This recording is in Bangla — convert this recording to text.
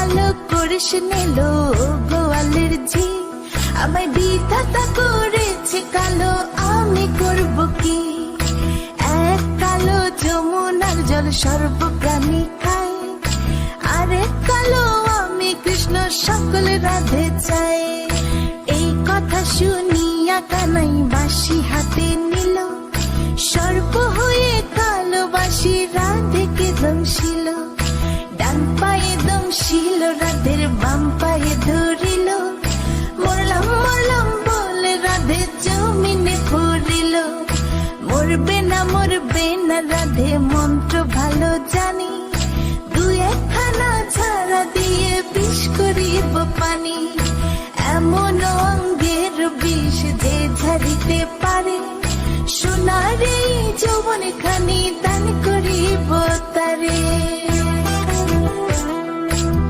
কালো করিস নিলো গোয়ালের ঝি, আমায় বিধাতা করেছে কালো, আমি করব কি? এক কালো যমুনার জল সর্বপ্রাণী খায়, আরেক কালো আমি কৃষ্ণ সকল রাধে চাই। এই কথা শুনিয়া কানাই বাঁশি হাতে নিল, সর্প হয়ে কালো বাঁশি রাধেকে দংশিল। ডান পায়ে দংশিল রাধের, বাম পায়ে ধরিল, মরলাম মরলাম বলে রাধে জমিনে পড়িল। মরবে না রাধে মন্ত্র ভালো জানি, দু একখানা ছাড়া দিয়ে বিষ করিব পানি। এমন অঙ্গের বিষ যে ঝাড়িতে পারে, সোনার এই যৌবন খানি দান